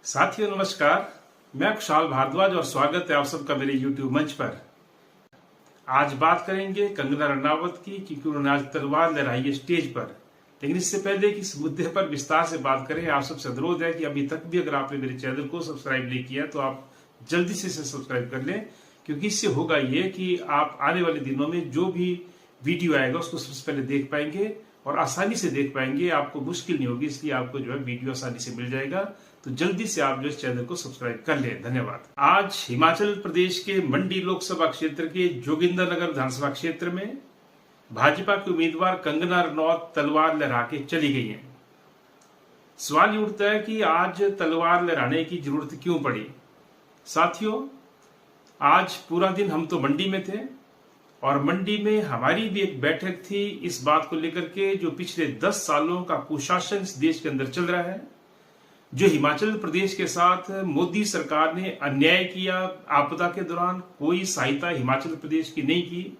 साथियों नमस्कार। मैं कुशाल भारद्वाज और स्वागत है आप सबका मेरे YouTube मंच पर। आज बात करेंगे कंगना रनावत की, क्योंकि उन्होंने आज तलवार लहराई है स्टेज पर। लेकिन इससे पहले कि इस मुद्दे पर विस्तार से बात करें, आप सबसे अनुरोध है कि अभी तक भी अगर आपने मेरे चैनल को सब्सक्राइब नहीं किया तो आप जल्दी से इसे सब्सक्राइब कर लें, क्योंकि इससे होगा ये कि आप आने वाले दिनों में जो भी वीडियो आएगा उसको सबसे पहले देख पाएंगे और आसानी से देख पाएंगे। आपको मुश्किल नहीं होगी, इसलिए आपको जो है वीडियो आसानी से मिल जाएगा। तो जल्दी से आप जो इस चैनल को सब्सक्राइब कर लें। धन्यवाद। आज हिमाचल प्रदेश के मंडी लोकसभा क्षेत्र के जोगिंदरनगर विधानसभा क्षेत्र में भाजपा के उम्मीदवार कंगना रनौत तलवार लहरा के चली गई हैं। सवाल ये उठता है कि आज तलवार लहराने की जरूरत क्यों पड़ी। साथियों, आज पूरा दिन हम तो मंडी में थे और मंडी में हमारी भी एक बैठक थी इस बात को लेकर के जो पिछले 10 सालों का कुशासन इस देश के अंदर चल रहा है, जो हिमाचल प्रदेश के साथ मोदी सरकार ने अन्याय किया, आपदा के दौरान कोई सहायता हिमाचल प्रदेश की नहीं की,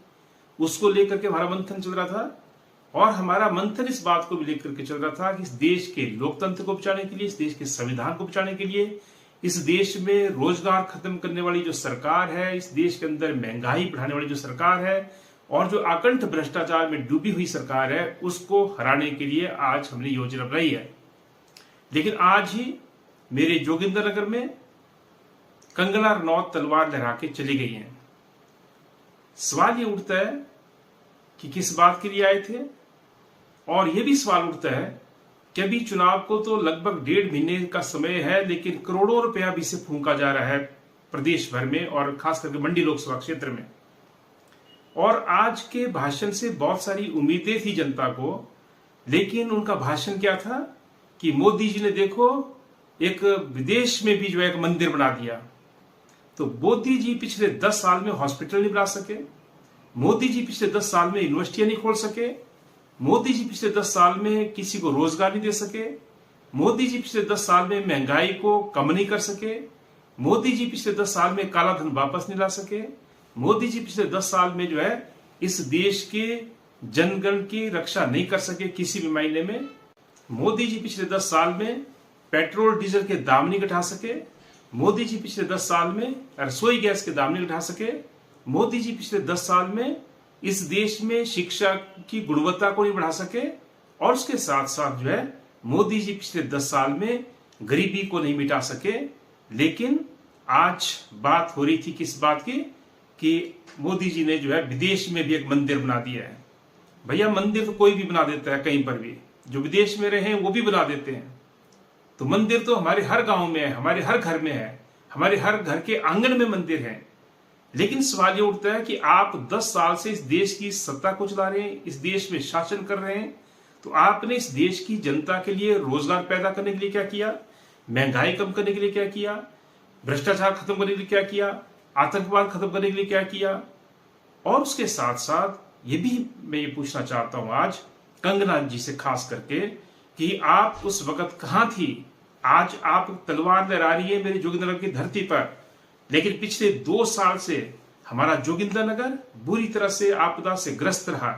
उसको लेकर के हमारा मंथन चल रहा था। और हमारा मंथन इस बात को भी लेकर के चल रहा था कि इस देश के लोकतंत्र को बचाने के लिए, इस देश के संविधान को बचाने के लिए, इस देश में रोजगार खत्म करने वाली जो सरकार है, इस देश के अंदर महंगाई बढ़ाने वाली जो सरकार है और जो आकंठ भ्रष्टाचार में डूबी हुई सरकार है, उसको हराने के लिए आज हमने योजना बनाई है। लेकिन आज ही मेरे जोगिंदरनगर में कंगना रनौत तलवार लहरा के चली गई हैं। सवाल ये उठता है कि किस बात के लिए आए थे, और यह भी सवाल उठता है कि अभी चुनाव को तो लगभग 1.5 महीने का समय है, लेकिन करोड़ों रुपया भी से फूंका जा रहा है प्रदेश भर में और खास करके मंडी लोकसभा क्षेत्र में। और आज के भाषण से बहुत सारी उम्मीदें थी जनता को, लेकिन उनका भाषण क्या था कि मोदी जी ने देखो एक विदेश में भी जो है एक मंदिर बना दिया। तो मोदी जी पिछले 10 साल में हॉस्पिटल नहीं बना सके, मोदी जी पिछले 10 साल में यूनिवर्सिटियां नहीं खोल सके, मोदी जी पिछले 10 साल में किसी को रोजगार नहीं दे सके, मोदी जी पिछले 10 साल में महंगाई को कम नहीं कर सके, मोदी जी पिछले 10 साल में काला धन वापस नहीं ला सके, मोदी जी पिछले 10 साल में जो है इस देश के जनगण की रक्षा नहीं कर सके किसी भी मायने में। मोदी जी पिछले 10 साल में पेट्रोल डीजल के दाम नहीं घटा सके, मोदी जी पिछले 10 साल में रसोई गैस के दाम नहीं घटा सके, मोदी जी पिछले 10 साल में इस देश में शिक्षा की गुणवत्ता को नहीं बढ़ा सके, और उसके साथ साथ जो है मोदी जी पिछले 10 साल में गरीबी को नहीं मिटा सके। लेकिन आज बात हो रही थी किस बात की कि मोदी जी ने जो है विदेश में भी एक मंदिर बना दिया है। भैया, मंदिर तो कोई भी बना देता है, कहीं पर भी जो विदेश में रहे वो भी बना देते हैं। तो मंदिर तो हमारे हर गांव में है, हमारे हर घर में है, हमारे हर घर के आंगन में मंदिर है। लेकिन सवाल ये उठता है कि आप 10 साल से इस देश की सत्ता को चला रहे हैं, इस देश में शासन कर रहे हैं, तो आपने इस देश की जनता के लिए रोजगार पैदा करने के लिए क्या किया, महंगाई कम करने के लिए क्या किया, भ्रष्टाचार खत्म करने के लिए क्या किया, आतंकवाद खत्म करने के लिए क्या किया। और उसके साथ साथ ये भी मैं ये पूछना चाहता हूं आज कंगना जी से खास करके कि आप उस वक्त कहां थी। आज आप तलवार लहरा रही है मेरी जोगिंदरनगर की धरती पर, लेकिन पिछले 2 साल से हमारा जोगिंदरनगर बुरी तरह से आपदा से ग्रस्त रहा।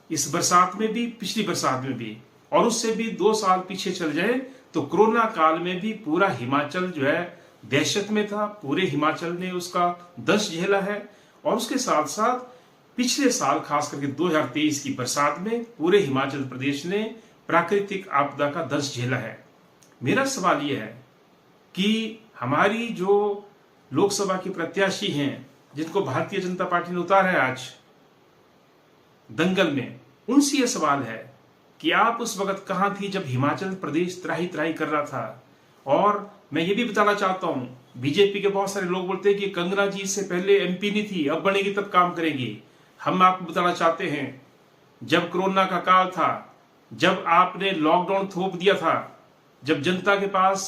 इस बरसात में भी, पिछली बरसात में भी, और उससे भी 2 साल पीछे चल जाए तो कोरोना काल में भी पूरा हिमाचल जो है दहशत में था। पूरे हिमाचल ने उसका दंश झेला है। और उसके साथ साथ पिछले साल खास करके 2023 की बरसात में पूरे हिमाचल प्रदेश ने प्राकृतिक आपदा का दंश झेला है। मेरा सवाल यह है कि हमारी जो लोकसभा की प्रत्याशी हैं, जिनको भारतीय जनता पार्टी ने उतारा है आज दंगल में, उनसे यह सवाल है कि आप उस वक्त कहां थी जब हिमाचल प्रदेश त्राही त्राही कर रहा था। और मैं ये भी बताना चाहता हूं, बीजेपी के बहुत सारे लोग बोलते हैं कि कंगना जी से पहले एमपी नहीं थी, अब बनेगी तब काम करेंगी। हम आपको बताना चाहते हैं, जब कोरोना का काल था, जब आपने लॉकडाउन थोप दिया था, जब जनता के पास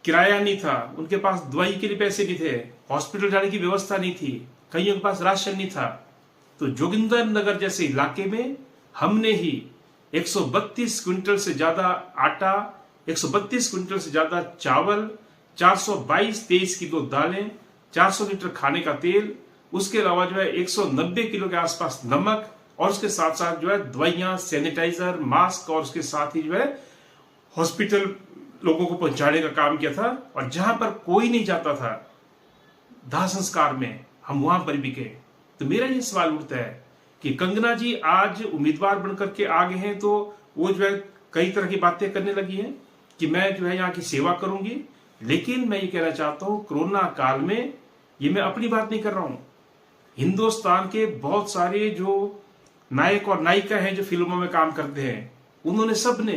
किराया नहीं था, उनके पास दवाई के लिए पैसे नहीं थे, हॉस्पिटल जाने की व्यवस्था नहीं थी, कईयों के पास राशन नहीं था, तो जोगिंदरनगर जैसे इलाके में हमने ही 132 क्विंटल से ज्यादा आटा, 132 क्विंटल से ज्यादा चावल, 422 किलो दालें, 400 लीटर खाने का तेल, उसके अलावा जो है 190 किलो के आसपास नमक, और उसके साथ साथ जो है दवाइयां, सैनिटाइजर, मास्क, और उसके साथ ही जो है हॉस्पिटल लोगों को पहुंचाने का काम किया था, और जहां पर कोई नहीं जाता था दाह संस्कार में, हम वहां पर भी गए। तो मेरा ये सवाल उठता है कि कंगना जी आज उम्मीदवार बनकर के आ गए हैं, तो वो जो है कई तरह की बातें करने लगी हैं कि मैं जो है यहाँ की सेवा करूंगी। लेकिन मैं ये कहना चाहता हूं, कोरोना काल में, ये मैं अपनी बात नहीं कर रहा हूं, हिंदुस्तान के बहुत सारे जो नायक और नायिका हैं जो फिल्मों में काम करते हैं, उन्होंने सबने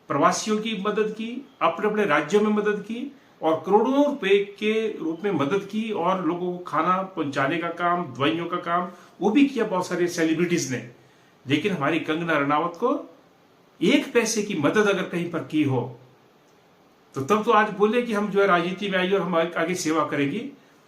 प्रवासियों की मदद की, अपने अपने राज्यों में मदद की, और करोड़ों रुपए के रूप में मदद की, और लोगों को खाना पहुंचाने का काम, दवाइयों का काम वो भी किया बहुत सारे सेलिब्रिटीज ने। लेकिन हमारी कंगना रनावत को एक पैसे की मदद अगर कहीं पर की हो, तो तब तो आज बोले कि हम जो है राजनीति में आई और हम आगे सेवा करेंगी।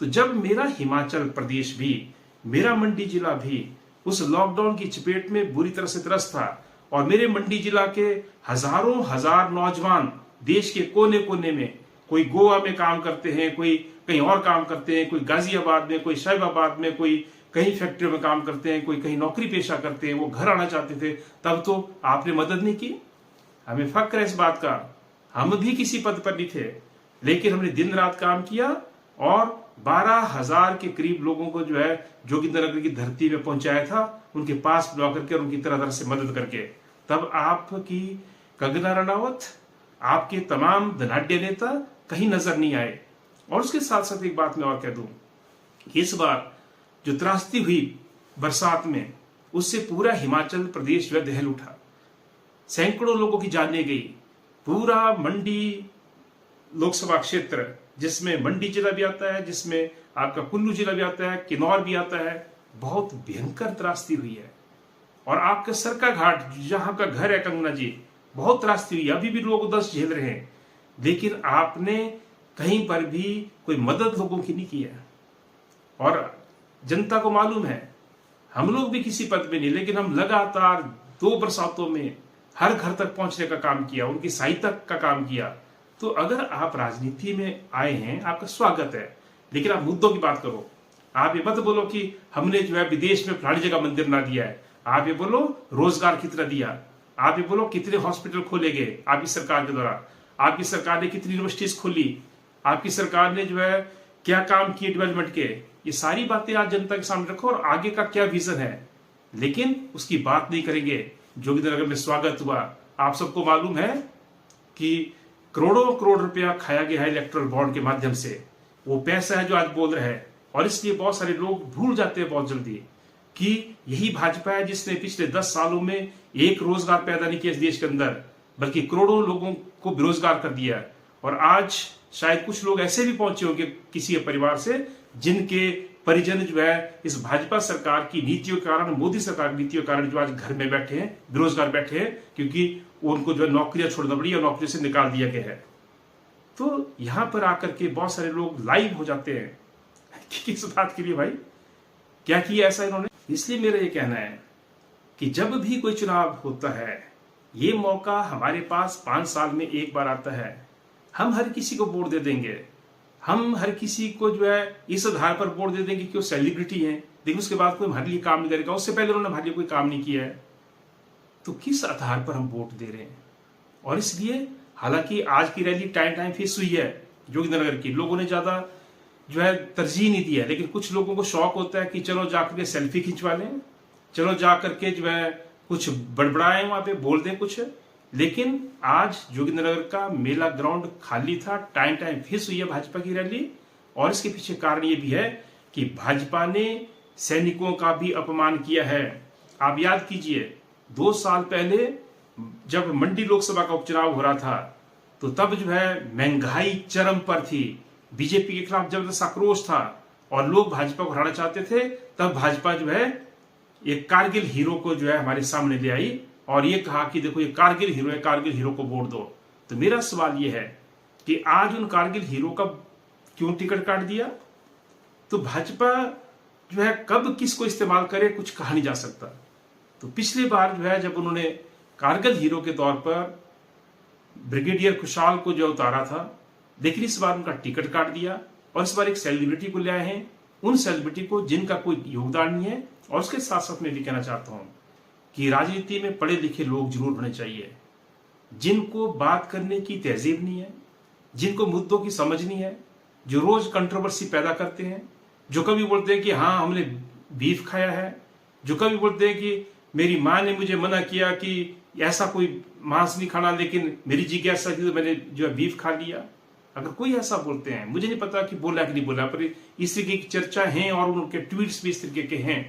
तो जब मेरा हिमाचल प्रदेश भी, मेरा मंडी जिला भी उस लॉकडाउन की चपेट में बुरी तरह से त्रस्त था, और मेरे मंडी जिला के हजारों हजार नौजवान देश के कोने कोने में, कोई गोवा में काम करते हैं, कोई कहीं और काम करते हैं, कोई गाजियाबाद में, कोई साहिबाबाद में, कोई कहीं फैक्ट्रियों में काम करते हैं, कोई कहीं नौकरी पेशा करते हैं, वो घर आना चाहते थे, तब तो आपने मदद नहीं की। हमें फक्र है इस बात का, हम भी किसी पद पर नहीं थे, लेकिन हमने दिन रात काम किया और 12,000 के करीब लोगों को जो है जोगिंद्रनगर की धरती में पहुंचाया था, उनके पास बुला करके और उनकी तरह तरह से मदद करके। तब आपकी कंगना रनावत, आपके तमाम धनाढ्य नेता कहीं नजर नहीं आए। और उसके साथ साथ एक बात मैं और कह दूं, इस बार जो त्रासदी हुई बरसात में, उससे पूरा हिमाचल प्रदेश वह दहल उठा, सैकड़ों लोगों की जानें गई। पूरा मंडी लोकसभा क्षेत्र, जिसमें मंडी जिला भी आता है, जिसमें आपका कुल्लू जिला भी आता है, किन्नौर भी आता है, बहुत भयंकर त्रासदी हुई है। और आपका सरका घाट, जहां का घर है कंगना जी, बहुत त्रासदी हुई, अभी भी लोग उधर झेल रहे हैं। लेकिन आपने कहीं पर भी कोई मदद लोगों की नहीं की है। और जनता को मालूम है, हम लोग भी किसी पद में नहीं, लेकिन हम लगातार 2 बरसातों में हर घर तक पहुंचने का काम किया, उनकी सहायता का काम किया। तो अगर आप राजनीति में आए हैं, आपका स्वागत है, लेकिन आप मुद्दों की बात करो। आप ये मत बोलो कि हमने जो है विदेश में फलानी जगह मंदिर ना दिया है। आप ये बोलो रोजगार कितना दिया, आप ये बोलो कितने हॉस्पिटल खोले गए आपकी सरकार के द्वारा, आपकी सरकार ने कितनी यूनिवर्सिटीज खोली, आपकी सरकार ने जो है क्या काम किए डेवलपमेंट के। ये सारी बातें आज जनता के सामने रखो और आगे का क्या विजन है, लेकिन उसकी बात नहीं करेंगे। जोगिंद्रनगर में स्वागत हुआ, आप सबको मालूम है कि करोड़ों करोड़ रुपया खाया गया है इलेक्ट्रल बॉन्ड के माध्यम से। वो पैसा है जो आज बोल रहे हैं, और इसलिए बहुत सारे लोग भूल जाते हैं बहुत जल्दी कि यही भाजपा है जिसने पिछले 10 सालों में एक रोजगार पैदा नहीं किया इस देश के अंदर, बल्कि करोड़ों लोगों को बेरोजगार कर दिया। और आज शायद कुछ लोग ऐसे भी पहुंचे होंगे किसी परिवार से, जिनके परिजन जो है इस भाजपा सरकार की नीतियों के कारण, मोदी सरकार की नीतियों के कारण जो आज घर में बैठे हैं, बेरोजगार बैठे हैं, क्योंकि उनको जो है नौकरियां छोड़ना पड़ी और नौकरी से निकाल दिया गया है। तो यहां पर आकर के बहुत सारे लोग लाइव हो जाते हैं किस बात के लिए, भाई क्या किया ऐसा इन्होंने। इसलिए मेरा ये कहना है कि जब भी कोई चुनाव होता है, ये मौका हमारे पास 5 साल में एक बार आता है। हम हर किसी को वोट दे देंगे, हम हर किसी को जो है इस आधार पर वोट दे देंगे कि वो सेलिब्रिटी है, लेकिन उसके बाद कोई हमारे लिए काम नहीं करेगा, उससे पहले उन्होंने हमारे लिए कोई काम नहीं किया है। तो किस आधार पर हम वोट दे रहे हैं। और इसलिए हालांकि आज की रैली टाइम फिक्स हुई है जोगिंद्रनगर की, लोगों ने ज्यादा जो है तरजीह नहीं दिया, लेकिन कुछ लोगों को शौक होता है कि चलो जाकर के सेल्फी खिंचवा लें, चलो जाकर के जो है कुछ बड़बड़ाएं, वहां पे बोल दें कुछ। लेकिन आज जोगिंद्रनगर का मेला ग्राउंड खाली था, टाइम फिक्स हुई है भाजपा की रैली। और इसके पीछे कारण ये भी है कि भाजपा ने सैनिकों का भी अपमान किया है। आप याद कीजिए, 2 साल पहले जब मंडी लोकसभा का उपचुनाव हो रहा था, तो तब जो है महंगाई चरम पर थी, बीजेपी के खिलाफ जबरदस्त आक्रोश था और लोग भाजपा को हराना चाहते थे। तब भाजपा जो है एक कारगिल हीरो को जो है हमारे सामने ले आई और ये कहा कि देखो ये कारगिल हीरो है, कारगिल हीरो को वोट दो। तो मेरा सवाल ये है कि आज उन कारगिल हीरो का क्यों टिकट काट दिया। तो भाजपा जो है कब किसको इस्तेमाल करे कुछ कहा नहीं जा सकता। तो पिछली बार जो है जब उन्होंने कारगिल हीरो के तौर पर ब्रिगेडियर खुशहाल को जो उतारा था, लेकिन इस बार उनका टिकट काट दिया और इस बार एक सेलिब्रिटी को ले आए हैं, उन सेलिब्रिटी को जिनका कोई योगदान नहीं है। और उसके साथ साथ मैं भी कहना चाहता हूं कि राजनीति में पढ़े लिखे लोग जरूर होने चाहिए, जिनको बात करने की तहजीब नहीं है, जिनको मुद्दों की समझ नहीं है, जो रोज कंट्रोवर्सी पैदा करते हैं, जो कभी बोलते हैं कि हाँ हमने बीफ खाया है, जो कभी बोलते हैं कि मेरी माँ ने मुझे मना किया कि ऐसा कोई मांस नहीं खाना, लेकिन मेरी जिज्ञासा थी तो मैंने जो है बीफ खा लिया। अगर कोई ऐसा बोलते हैं, मुझे नहीं पता कि बोला कि नहीं बोला, पर इस तरीके की चर्चा है और उनके ट्वीट्स भी इस तरीके के हैं,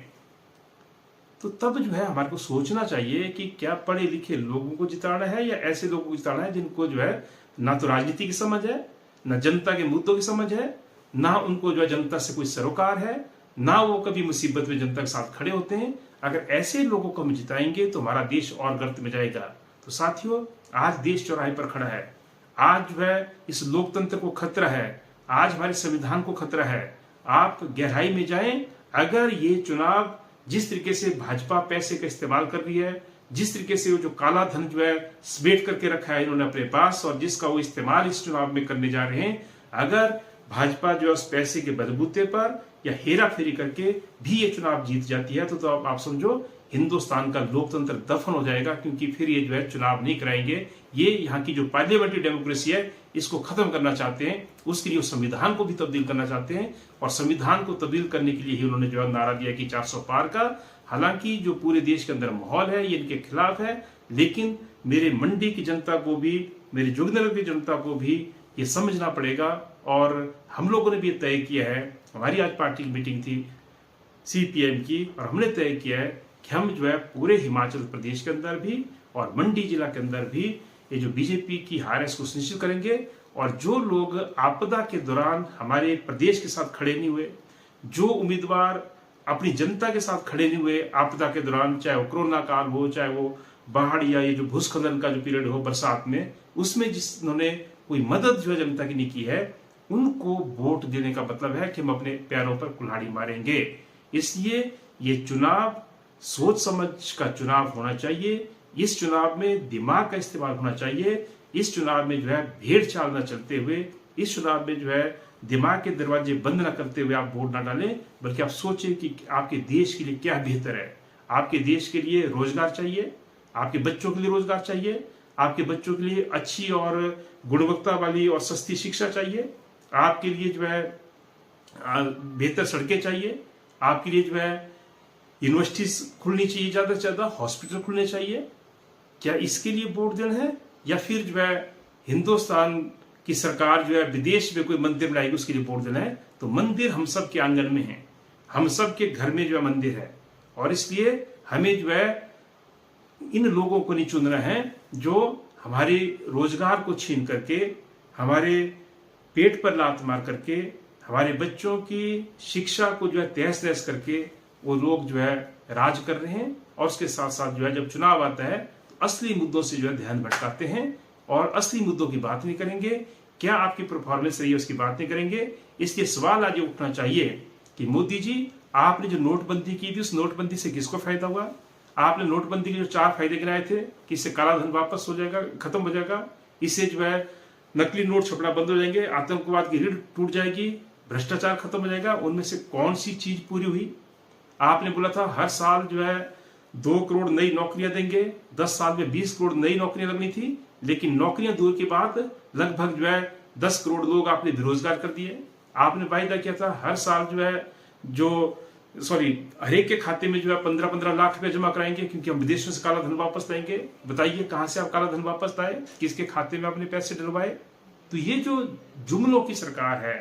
तो तब जो है हमारे को सोचना चाहिए कि क्या पढ़े लिखे लोगों को जिताना है या ऐसे लोगों को जिताना है जिनको जो है ना तो राजनीति की समझ है, ना जनता के मुद्दों की समझ है, ना उनको जो है जनता से कोई सरोकार है, ना वो कभी मुसीबत में जनता के साथ खड़े होते हैं। अगर ऐसे लोगों को हम जिताएंगे तो हमारा देश और गर्त में जाएगा। तो साथियों, आज देश चौराहे पर खड़ा है, आज जो है इस लोकतंत्र को खतरा है, आज हमारे संविधान को खतरा है। आप गहराई में जाएं, अगर ये चुनाव जिस तरीके से भाजपा पैसे का इस्तेमाल कर रही है, जिस तरीके से वो जो काला धन जो है समेट करके रखा है इन्होंने अपने पास और जिसका वो इस्तेमाल इस चुनाव में करने जा रहे हैं, अगर भाजपा जो है उस पैसे के बलबूते पर या हेरा फेरी करके भी ये चुनाव जीत जाती है तो आप समझो हिंदुस्तान का लोकतंत्र दफन हो जाएगा, क्योंकि फिर ये जो है चुनाव नहीं कराएंगे। ये यहाँ की जो पार्लियामेंट्री डेमोक्रेसी है इसको खत्म करना चाहते हैं, उसके लिए संविधान को भी तब्दील करना चाहते हैं और संविधान को तब्दील करने के लिए ही उन्होंने जो है नारा दिया कि 400 पार का। हालांकि जो पूरे देश के अंदर माहौल है ये इनके खिलाफ है, लेकिन मेरे मंडी की जनता को भी, मेरे जोगिंदरनगर की जनता को भी ये समझना पड़ेगा। और हम लोगों ने भी तय किया है, हमारी आज पार्टी की मीटिंग थी CPM की, और हमने तय किया है कि हम जो है पूरे हिमाचल प्रदेश के अंदर भी और मंडी जिला के अंदर भी ये जो बीजेपी की हार है इसको सुनिश्चित करेंगे। और जो लोग आपदा के दौरान हमारे प्रदेश के साथ खड़े नहीं हुए, जो उम्मीदवार अपनी जनता के साथ खड़े नहीं हुए आपदा के दौरान, चाहे वो कोरोना काल हो, चाहे वो बाढ़ या ये जो भूस्खलन का जो पीरियड हो बरसात में, उसमें जिन्होंने कोई मदद जो है जनता की नहीं की है, उनको वोट देने का मतलब है कि हम अपने पैरों पर कुल्हाड़ी मारेंगे। इसलिए ये चुनाव सोच समझ का चुनाव होना चाहिए, इस चुनाव में दिमाग का इस्तेमाल होना चाहिए, इस चुनाव में जो है भेड़ चाल न चलते हुए, इस चुनाव में जो है दिमाग के दरवाजे बंद न करते हुए आप वोट ना डालें, बल्कि आप सोचें कि आपके देश के लिए क्या बेहतर है। आपके देश के लिए रोजगार चाहिए, आपके बच्चों के लिए रोजगार चाहिए, आपके बच्चों के लिए अच्छी और गुणवत्ता वाली और सस्ती शिक्षा चाहिए, आपके लिए जो है बेहतर सड़कें चाहिए, आपके लिए जो है यूनिवर्सिटीज खुलनी चाहिए, ज्यादा से ज्यादा हॉस्पिटल खुलने चाहिए। क्या इसके लिए वोट देना है, या फिर जो है हिंदुस्तान की सरकार जो है विदेश में कोई मंदिर बनाएगी उसके लिए वोट देना है? तो मंदिर हम सब के आंगन में है, हम सब के घर में जो है मंदिर है, और इसलिए हमें जो है इन लोगों को नहीं चुनना है जो हमारे रोजगार को छीन करके, हमारे पेट पर लात मार करके, हमारे बच्चों की शिक्षा को जो है तहस नहस करके वो लोग जो है राज कर रहे हैं। और उसके साथ साथ जो है जब चुनाव आता है तो असली मुद्दों से जो है ध्यान भटकाते हैं और असली मुद्दों की बात नहीं करेंगे, क्या आपकी परफॉर्मेंस रही है उसकी बात नहीं करेंगे। इसलिए सवाल आज ये उठना चाहिए कि मोदी जी, आपने जो नोटबंदी की थी उस नोटबंदी से किसको फायदा हुआ? आपने नोटबंदी के जो 4 फायदे गिनाए थे कि इससे काला धन वापस हो जाएगा, खत्म हो जाएगा, इससे जो है नकली नोट छपना बंद हो जाएंगे, आतंकवाद की रीढ़ टूट जाएगी, भ्रष्टाचार खत्म हो जाएगा, उनमें से कौन सी चीज पूरी हुई? आपने बोला था हर साल जो है 2 करोड़ नई नौकरियां देंगे, 10 साल में 20 करोड़ नई नौकरियां लगनी थी, लेकिन नौकरियां दूर के बाद लगभग जो है 10 करोड़ लोग आपने बेरोजगार कर दिए। आपने वायदा किया था हर साल जो है हर एक के खाते में जो है 15-15 लाख रुपए जमा कराएंगे क्योंकि हम विदेशों से काला धन वापस लाएंगे। बताइए कहां से आप काला धन वापस लाए, किसके खाते में आपने पैसे डलवाए? तो ये जो जुमलों की सरकार है,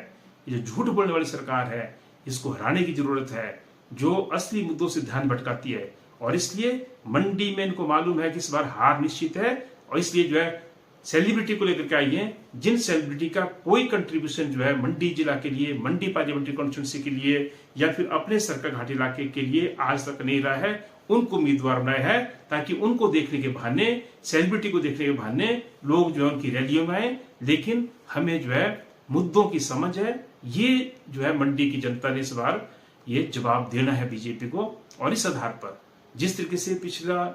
ये जो झूठ बोलने वाली सरकार है, इसको हराने की जरूरत है, जो असली मुद्दों से ध्यान भटकाती है। और इसलिए मंडी में इनको मालूम है कि इस बार हार निश्चित है, और इसलिए जो है सेलिब्रिटी को लेकर के आई है, जिन सेलिब्रिटी का कोई कंट्रीब्यूशन जो है मंडी जिला के लिए, मंडी पार्लियामेंट्री कॉन्स्टिट्यूंसी के लिए या फिर अपने सरकार घाटी इलाके के लिए आज तक नहीं रहा है, उनको उम्मीदवार बनाया है ताकि उनको देखने के बहाने, सेलिब्रिटी को देखने के बहाने लोग जो है उनकी रैलियों में आए। लेकिन हमें जो है मुद्दों की समझ है, ये जो है मंडी की जनता ने इस बार ये जवाब देना है बीजेपी को। और इस आधार पर जिस तरीके से पिछला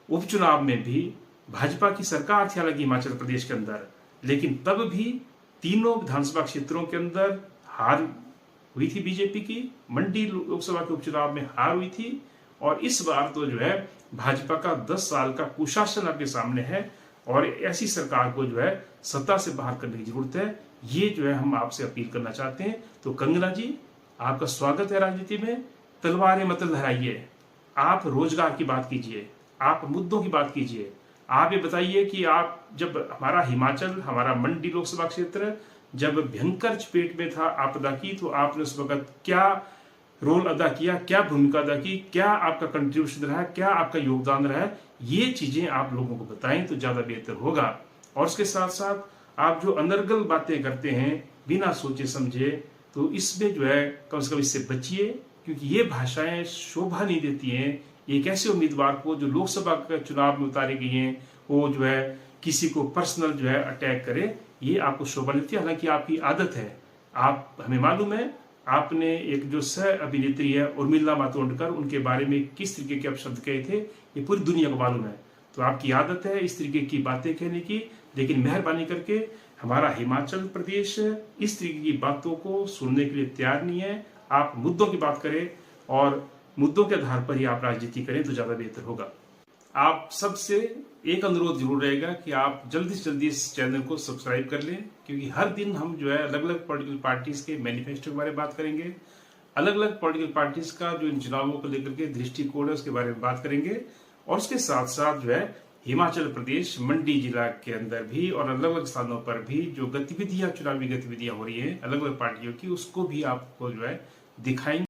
उपचुनाव में भी भाजपा की सरकार थी हालांकि हिमाचल प्रदेश के अंदर, लेकिन तब भी तीनों विधानसभा क्षेत्रों के अंदर हार हुई थी बीजेपी की, मंडी लोकसभा के उपचुनाव में हार हुई थी। और इस बार तो जो है भाजपा का 10 साल का कुशासन आपके सामने है। और ऐसी सरकार को जो है सत्ता से बाहर करने की जरूरत है। ये जो है हम आपसे अपील करना चाहते हैं। तो कंगना जी, आपका स्वागत है राजनीति में। तलवारें मत लहराइए, आप रोजगार की बात कीजिए, आप मुद्दों की बात कीजिए। आप ये बताइए कि आप जब हमारा हिमाचल, हमारा मंडी लोकसभा क्षेत्र जब भयंकर चपेट में था आपदा की, तो आपने उस वक्त क्या रोल अदा किया, क्या भूमिका अदा की, क्या आपका कंट्रीब्यूशन रहा, क्या आपका योगदान रहा, ये चीजें आप लोगों को बताएं तो ज्यादा बेहतर होगा। और उसके साथ साथ आप जो अनर्गल बातें करते हैं बिना सोचे समझे, तो इसमें जो है कम से कम इससे बचिए, क्योंकि ये भाषाएं शोभा नहीं देती हैं। एक ऐसे उम्मीदवार को जो लोकसभा के चुनाव में उतारे गए हैं, वो जो है किसी को पर्सनल जो है अटैक करे, ये आपको शोभा देती है। हालांकि आपकी आदत है, आप, हमें मालूम है, आपने एक जो सह अभिनेत्री है उर्मिला मातोंडकर, उनके बारे में किस तरीके के अपशब्द कहे थे, ये पूरी दुनिया को मालूम है। तो आपकी आदत है इस तरीके की बातें कहने की, लेकिन मेहरबानी करके हमारा हिमाचल प्रदेश इस तरीके की बातों को सुनने के लिए तैयार नहीं है। आप मुद्दों की बात करें और मुद्दों के आधार पर ही आप राजनीति करें तो ज्यादा बेहतर होगा। आप सबसे एक अनुरोध जरूर रहेगा कि आप जल्दी से जल्दी इस चैनल को सब्सक्राइब कर लें, क्योंकि हर दिन हम जो है अलग अलग पॉलिटिकल पार्टीज के मैनिफेस्टो के बारे में बात करेंगे, अलग अलग पॉलिटिकल पार्टीज का जो इन चुनावों को लेकर के दृष्टिकोण है उसके बारे में बात करेंगे। और उसके साथ साथ जो है हिमाचल प्रदेश मंडी जिला के अंदर भी और अलग अलग स्थानों पर भी जो गतिविधियां, चुनावी गतिविधियां हो रही है अलग अलग पार्टियों की, उसको भी आपको जो है दिखाएंगे।